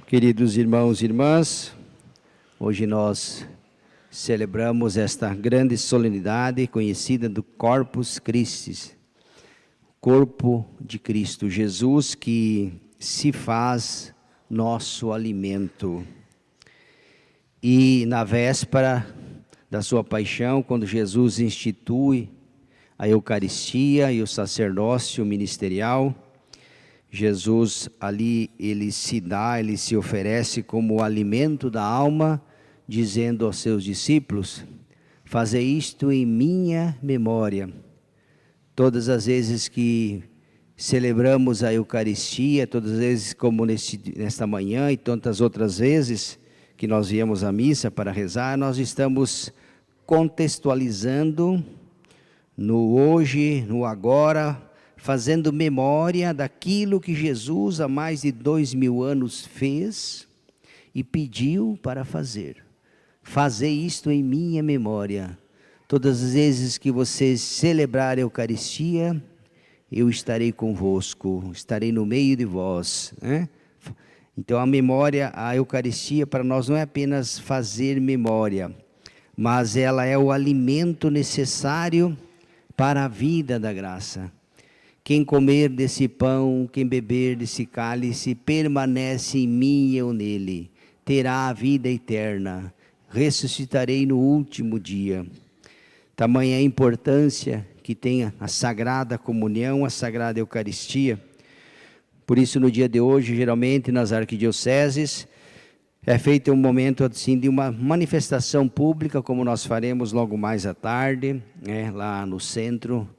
Queridos irmãos e irmãs, hoje nós celebramos esta grande solenidade conhecida do Corpus Christi, corpo de Cristo Jesus que se faz nosso alimento. E na véspera da sua paixão, quando Jesus institui a Eucaristia e o sacerdócio ministerial, Jesus ali, ele se oferece como alimento da alma, dizendo aos seus discípulos: fazei isto em minha memória. Todas as vezes que celebramos a Eucaristia, todas as vezes como nesta manhã e tantas outras vezes que nós viemos à missa para rezar, nós estamos contextualizando no hoje, no agora, fazendo memória daquilo que Jesus há mais de 2000 anos fez e pediu para fazer. Fazei isto em minha memória. Todas as vezes que vocês celebrarem a Eucaristia, eu estarei convosco, estarei no meio de vós, né? Então a memória, a Eucaristia para nós não é apenas fazer memória, mas ela é o alimento necessário para a vida da graça. Quem comer desse pão, quem beber desse cálice, permanece em mim e eu nele, terá a vida eterna, ressuscitarei no último dia. Tamanha a importância que tem a Sagrada Comunhão, a Sagrada Eucaristia. Por isso, no dia de hoje, geralmente nas arquidioceses, é feito um momento assim de uma manifestação pública, como nós faremos logo mais à tarde, lá no centro,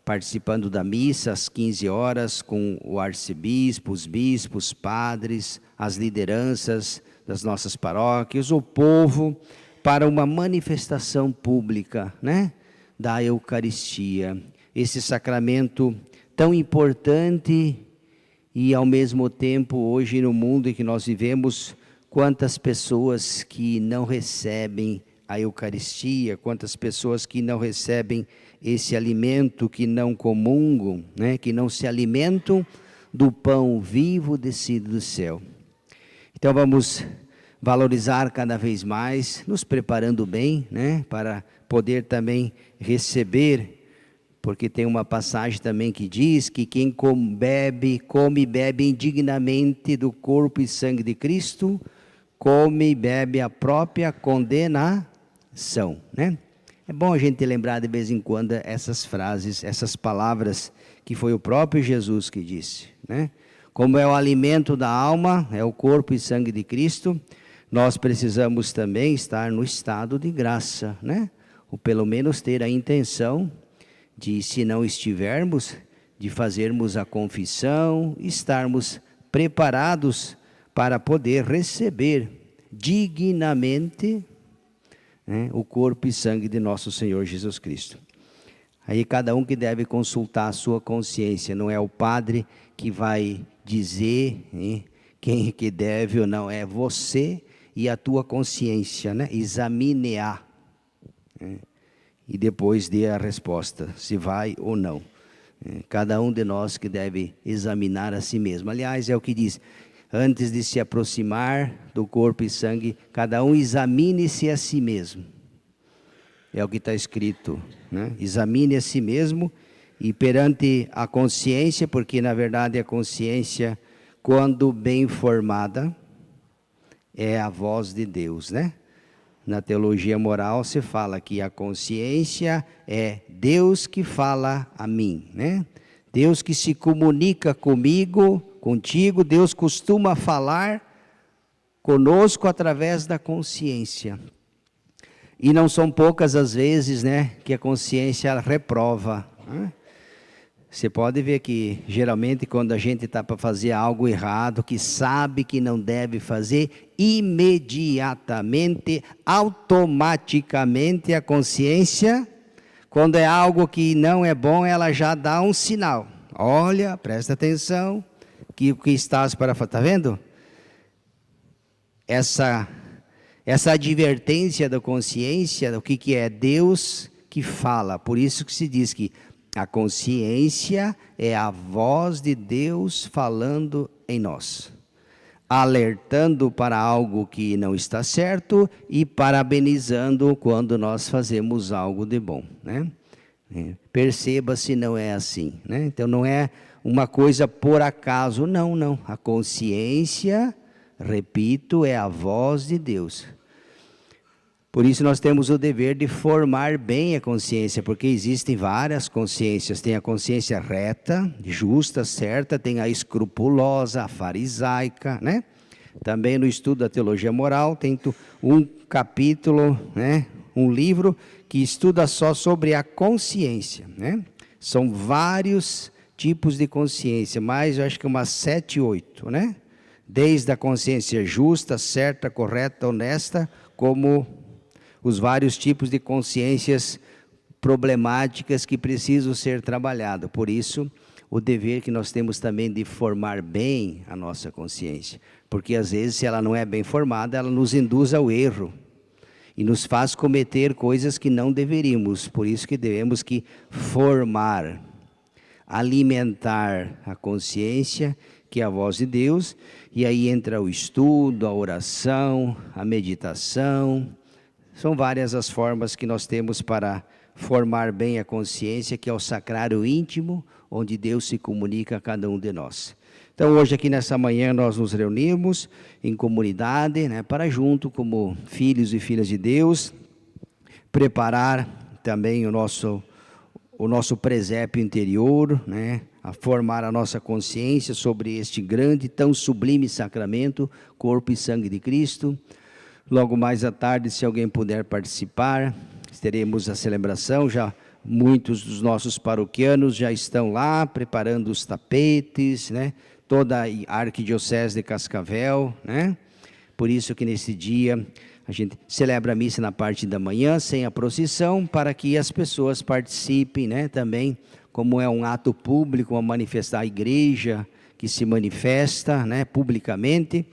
participando da missa às 15 horas, com o arcebispo, os bispos, padres, as lideranças das nossas paróquias, o povo, para uma manifestação pública, da Eucaristia. Esse sacramento tão importante e ao mesmo tempo hoje no mundo em que nós vivemos, quantas pessoas que não recebem a Eucaristia, quantas pessoas que não recebem esse alimento, que não comungam, que não se alimentam do pão vivo descido do céu. Então vamos valorizar cada vez mais, nos preparando bem, para poder também receber, porque tem uma passagem também que diz que quem come e bebe indignamente do corpo e sangue de Cristo, come e bebe a própria condenação, É bom a gente lembrar de vez em quando essas frases, essas palavras que foi o próprio Jesus que disse, Como é o alimento da alma, é o corpo e sangue de Cristo, nós precisamos também estar no estado de graça, Ou pelo menos ter a intenção de, se não estivermos, de fazermos a confissão, estarmos preparados para poder receber dignamente o corpo e sangue de nosso Senhor Jesus Cristo. Aí cada um que deve consultar a sua consciência, não é o padre que vai dizer quem que deve ou não, é você e a tua consciência, examine-a, e depois dê a resposta, se vai ou não. Cada um de nós que deve examinar a si mesmo. Aliás, é o que diz: antes de se aproximar do corpo e sangue, cada um examine-se a si mesmo. É o que está escrito, Examine a si mesmo e perante a consciência, porque na verdade a consciência, quando bem formada, é a voz de Deus, Na teologia moral se fala que a consciência é Deus que fala a mim, Deus que se comunica comigo, contigo. Deus costuma falar conosco através da consciência. E não são poucas as vezes, que a consciência reprova. Você pode ver que, geralmente, quando a gente está para fazer algo errado, que sabe que não deve fazer, imediatamente, automaticamente, a consciência, quando é algo que não é bom, ela já dá um sinal. Olha, presta atenção, que o que estás para fazer, está vendo? Essa advertência da consciência, o que é Deus que fala. Por isso que se diz que a consciência é a voz de Deus falando em nós. alertando para algo que não está certo e parabenizando quando nós fazemos algo de bom, né? Perceba se não é assim, né? Então não é uma coisa por acaso, não, não. A consciência, repito, é a voz de Deus. Por isso nós temos o dever de formar bem a consciência, porque existem várias consciências. Tem a consciência reta, justa, certa, tem a escrupulosa, a farisaica, né? Também no estudo da teologia moral tem um capítulo, né? Um livro que estuda só sobre a consciência, né? São vários tipos de consciência, mas eu acho que umas 7, 8, né? Desde a consciência justa, certa, correta, honesta, como os vários tipos de consciências problemáticas que precisam ser trabalhadas. Por isso, o dever que nós temos também de formar bem a nossa consciência. Porque às vezes, se ela não é bem formada, ela nos induz ao erro. E nos faz cometer coisas que não deveríamos. Por isso que devemos que formar, alimentar a consciência, que é a voz de Deus. E aí entra o estudo, a oração, a meditação. São várias as formas que nós temos para formar bem a consciência, que é o sacrário íntimo, onde Deus se comunica a cada um de nós. Então, hoje aqui nessa manhã nós nos reunimos em comunidade, né, para junto, como filhos e filhas de Deus, preparar também o nosso presépio interior, né, a formar a nossa consciência sobre este grande, tão sublime sacramento, corpo e sangue de Cristo. Logo mais à tarde, se alguém puder participar, teremos a celebração. Já muitos dos nossos paroquianos já estão lá preparando os tapetes, né? Toda a Arquidiocese de Cascavel, né? Por isso que nesse dia a gente celebra a missa na parte da manhã, sem a procissão, para que as pessoas participem, né? Também, como é um ato público, a manifestar a igreja que se manifesta, né? Publicamente.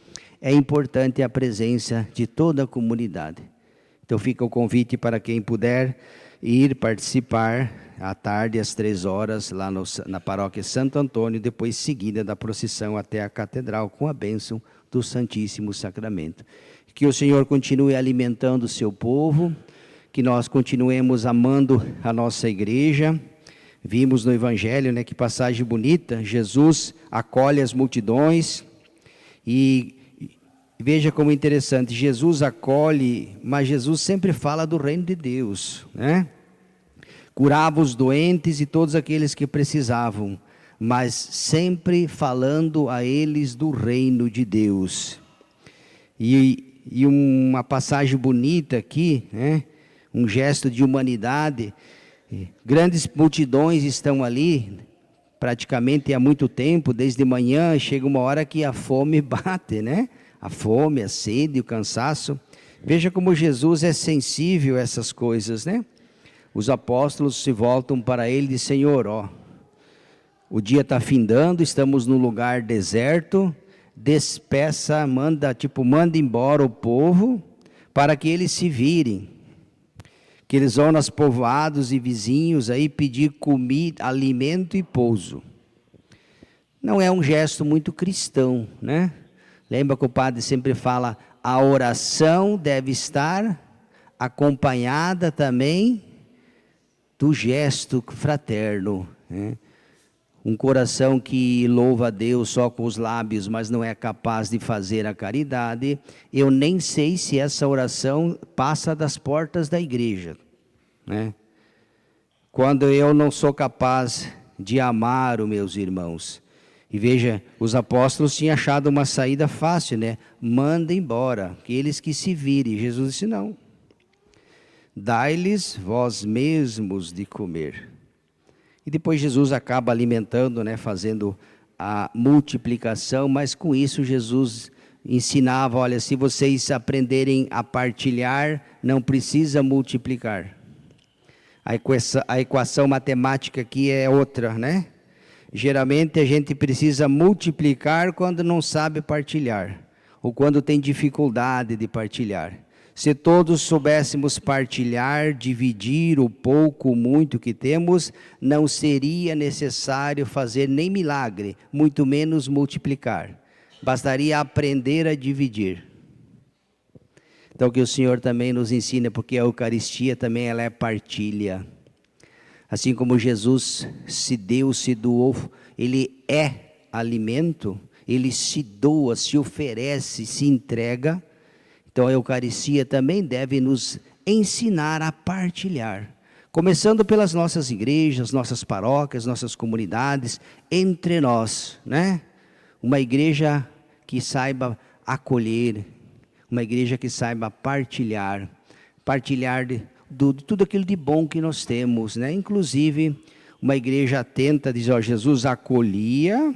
É importante a presença de toda a comunidade. Então fica o convite para quem puder ir participar à tarde, às 3h, lá na paróquia Santo Antônio, depois seguida da procissão até a catedral, com a bênção do Santíssimo Sacramento. Que o Senhor continue alimentando o seu povo, que nós continuemos amando a nossa igreja. Vimos no Evangelho, né, que passagem bonita, Jesus acolhe as multidões e veja como interessante, Jesus acolhe, mas Jesus sempre fala do reino de Deus, né? Curava os doentes e todos aqueles que precisavam, mas sempre falando a eles do reino de Deus. E uma passagem bonita aqui, né? Um gesto de humanidade. Grandes multidões estão ali, praticamente há muito tempo, desde manhã, chega uma hora que a fome bate, né? A fome, a sede, o cansaço. Veja como Jesus é sensível a essas coisas, né? Os apóstolos se voltam para ele e dizem: Senhor, ó, o dia está findando, estamos num lugar deserto, despeça, manda embora o povo, para que eles se virem. Que eles vão nos povoados e vizinhos aí pedir comida, alimento e pouso. Não é um gesto muito cristão, né? Lembra que o padre sempre fala, a oração deve estar acompanhada também do gesto fraterno, né? Um coração que louva a Deus só com os lábios, mas não é capaz de fazer a caridade, eu nem sei se essa oração passa das portas da igreja, né? Quando eu não sou capaz de amar os meus irmãos. E veja, os apóstolos tinham achado uma saída fácil, né? Manda embora, aqueles que se virem. Jesus disse, não. Dai-lhes vós mesmos de comer. E depois Jesus acaba alimentando, né? Fazendo a multiplicação, mas com isso Jesus ensinava, olha, se vocês aprenderem a partilhar, não precisa multiplicar. A equação matemática aqui é outra, né? Geralmente a gente precisa multiplicar quando não sabe partilhar, ou quando tem dificuldade de partilhar. Se todos soubéssemos partilhar, dividir o pouco, o muito que temos, não seria necessário fazer nem milagre, muito menos multiplicar. bastaria aprender a dividir. Então que o Senhor também nos ensina, porque a Eucaristia também ela é partilha. Assim como Jesus se deu, se doou, Ele é alimento, Ele se doa, se oferece, se entrega. Então a Eucaristia também deve nos ensinar a partilhar. Começando pelas nossas igrejas, nossas paróquias, nossas comunidades, entre nós, né? Uma igreja que saiba acolher, uma igreja que saiba partilhar de tudo aquilo de bom que nós temos, né? Inclusive, uma igreja atenta, diz, ó, Jesus acolhia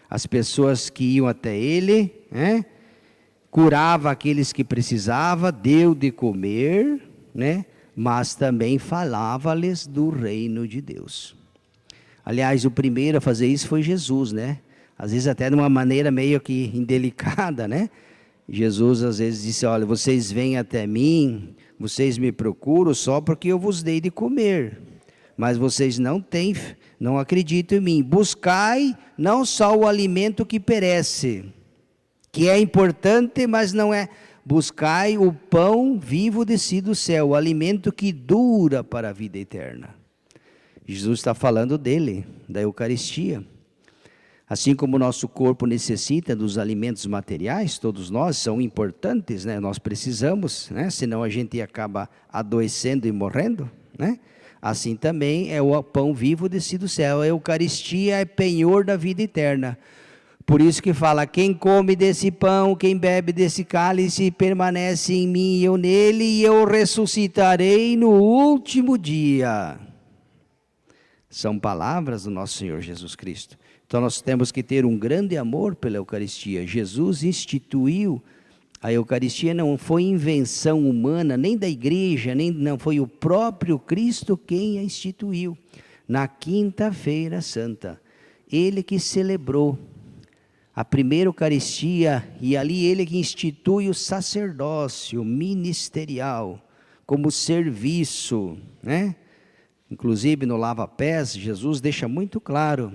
as pessoas que iam até Ele, né? Curava aqueles que precisavam, deu de comer, né? Mas também falava-lhes do reino de Deus. Aliás, o primeiro a fazer isso foi Jesus, né? Às vezes até de uma maneira meio que indelicada, né? Jesus às vezes disse, olha, vocês vêm até mim, vocês me procuram só porque eu vos dei de comer, mas vocês não acreditam em mim. Buscai não só o alimento que perece, que é importante, mas não é. Buscai o pão vivo descido do céu, o alimento que dura para a vida eterna. Jesus está falando dele, da Eucaristia. Assim como o nosso corpo necessita dos alimentos materiais, todos nós são importantes, né? Nós precisamos, né? Senão a gente acaba adoecendo e morrendo, né? Assim também é o pão vivo descido do céu. A Eucaristia é penhor da vida eterna. Por isso que fala, quem come desse pão, quem bebe desse cálice, permanece em mim e eu nele, e eu ressuscitarei no último dia. São palavras do nosso Senhor Jesus Cristo. Então nós temos que ter um grande amor pela Eucaristia. Jesus instituiu a Eucaristia, não foi invenção humana, nem da igreja, não foi o próprio Cristo quem a instituiu. Na quinta-feira santa, Ele que celebrou a primeira Eucaristia, e ali Ele que institui o sacerdócio ministerial, como serviço, né? Inclusive no lava-pés, Jesus deixa muito claro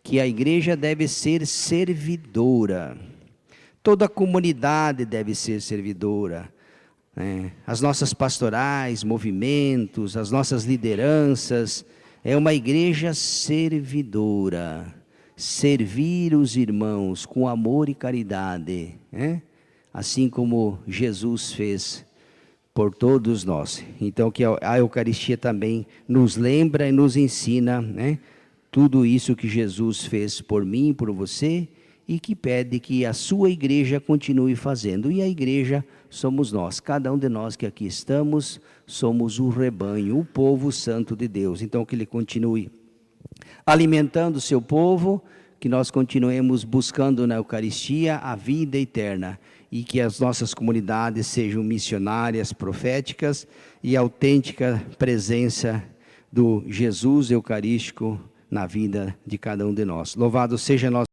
que a igreja deve ser servidora. Toda a comunidade deve ser servidora, né? As nossas pastorais, movimentos, as nossas lideranças, é uma igreja servidora. Servir os irmãos com amor e caridade, né? Assim como Jesus fez por todos nós. Então que a Eucaristia também nos lembra e nos ensina, né? Tudo isso que Jesus fez por mim, por você, e que pede que a sua igreja continue fazendo. E a igreja somos nós, cada um de nós que aqui estamos, somos o rebanho, o povo santo de Deus. Então que Ele continue alimentando o seu povo, que nós continuemos buscando na Eucaristia a vida eterna, e que as nossas comunidades sejam missionárias, proféticas, e autêntica presença do Jesus Eucarístico na vida de cada um de nós. Louvado seja nosso